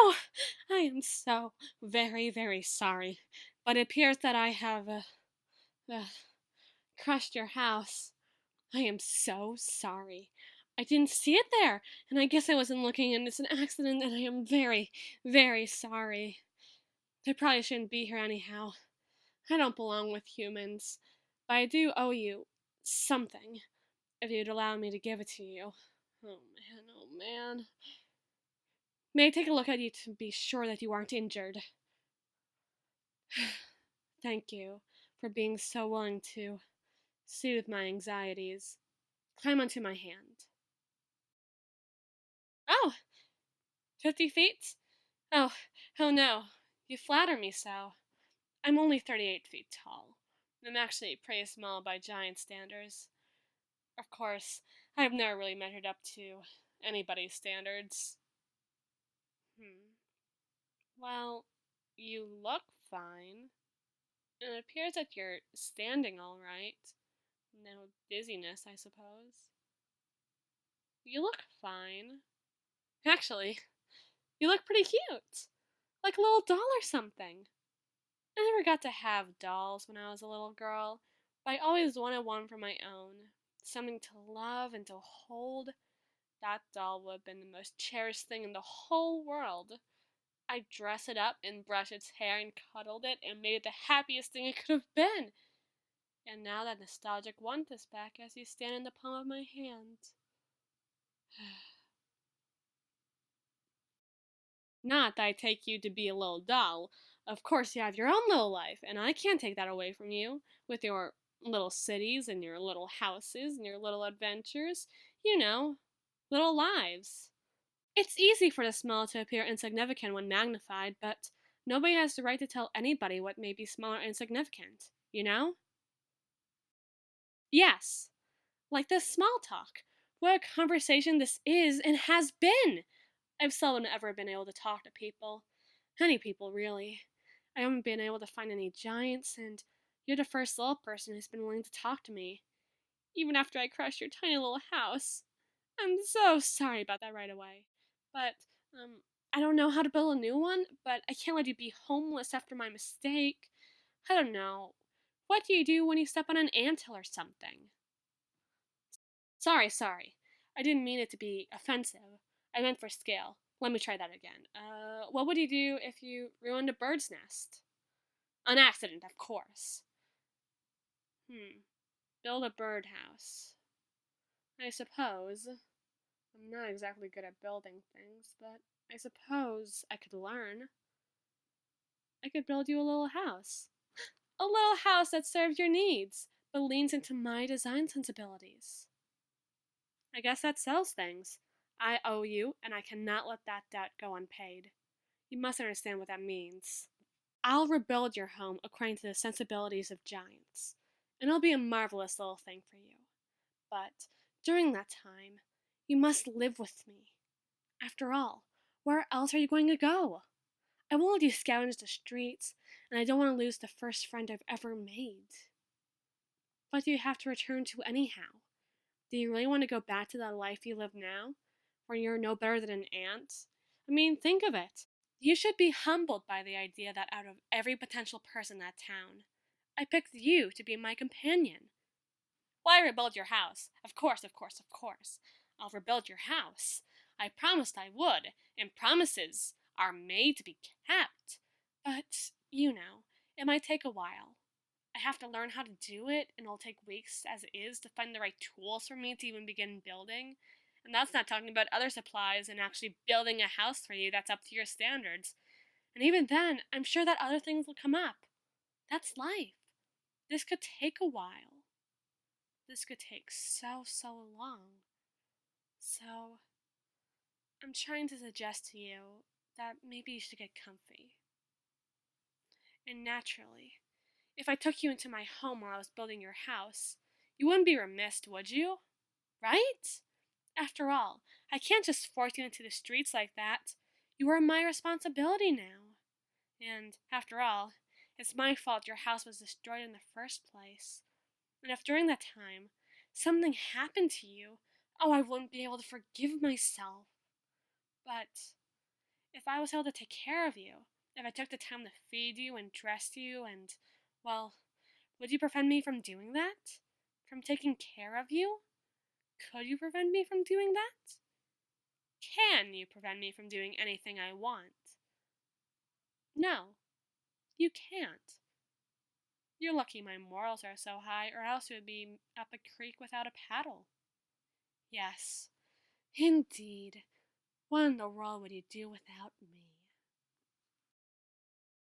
Oh, I am so very, very sorry, but it appears that I have uh, crushed your house. I am so sorry. I didn't see it there, and I guess I wasn't looking, and it's an accident, and I am very, very sorry. I probably shouldn't be here anyhow. I don't belong with humans, but I do owe you something, if you'd allow me to give it to you. Oh man, oh man. May I take a look at you to be sure that you aren't injured? Thank you for being so willing to soothe my anxieties. Climb onto my hand. Oh, 50 feet? Oh, oh no. You flatter me so. I'm only 38 feet tall. I'm actually pretty small by giant standards. Of course, I have never really measured up to anybody's standards. Well, you look fine. It appears that you're standing all right. No dizziness, I suppose. You look fine. Actually, you look pretty cute. Like a little doll or something. I never got to have dolls when I was a little girl, but I always wanted one for my own. Something to love and to hold. That doll would have been the most cherished thing in the whole world. I'd dress it up and brush its hair and cuddled it and made it the happiest thing it could have been. And now that nostalgic want is back as you stand in the palm of my hand. Not that I take you to be a little doll. Of course, you have your own little life, and I can't take that away from you, with your little cities and your little houses and your little adventures. You know, little lives. It's easy for the small to appear insignificant when magnified, but nobody has the right to tell anybody what may be small or insignificant, you know? Yes, like this small talk. What a conversation this is and has been! I've seldom ever been able to talk to people. Any people, really. I haven't been able to find any giants, and you're the first little person who's been willing to talk to me, even after I crushed your tiny little house. I'm so sorry about that right away. But, I don't know how to build a new one, but I can't let you be homeless after my mistake. I don't know. What do you do when you step on an anthill or something? Sorry. I didn't mean it to be offensive. I meant for scale. Let me try that again. What would you do if you ruined a bird's nest? An accident, of course. Build a birdhouse. I suppose. I'm not exactly good at building things, but I suppose I could learn. I could build you a little house. A little house that serves your needs, but leans into my design sensibilities. I guess that sells things. I owe you, and I cannot let that debt go unpaid. You must understand what that means. I'll rebuild your home according to the sensibilities of giants, and it'll be a marvelous little thing for you. But during that time, you must live with me. After all, where else are you going to go? I won't let you scavenge the streets, and I don't want to lose the first friend I've ever made. What do you have to return to anyhow? Do you really want to go back to that life you live now, where you're no better than an ant? I mean, think of it. You should be humbled by the idea that out of every potential person in that town, I picked you to be my companion. Well, I rebuild your house. Of course. I'll rebuild your house. I promised I would, and promises are made to be kept. But, it might take a while. I have to learn how to do it, and it'll take weeks as it is to find the right tools for me to even begin building. And that's not talking about other supplies and actually building a house for you that's up to your standards. And even then, I'm sure that other things will come up. That's life. This could take a while. This could take so long. So, I'm trying to suggest to you that maybe you should get comfy. And naturally, if I took you into my home while I was building your house, you wouldn't be remiss, would you? Right? After all, I can't just force you into the streets like that. You are my responsibility now. And, after all, it's my fault your house was destroyed in the first place. And if during that time something happened to you, oh, I wouldn't be able to forgive myself. But If I was able to take care of you, if I took the time to feed you and dress you and, well, would you prevent me from doing that? From taking care of you? Could you prevent me from doing that? Can you prevent me from doing anything I want? No, you can't. You're lucky my morals are so high, or else you would be up a creek without a paddle. Yes, indeed. What in the world would you do without me?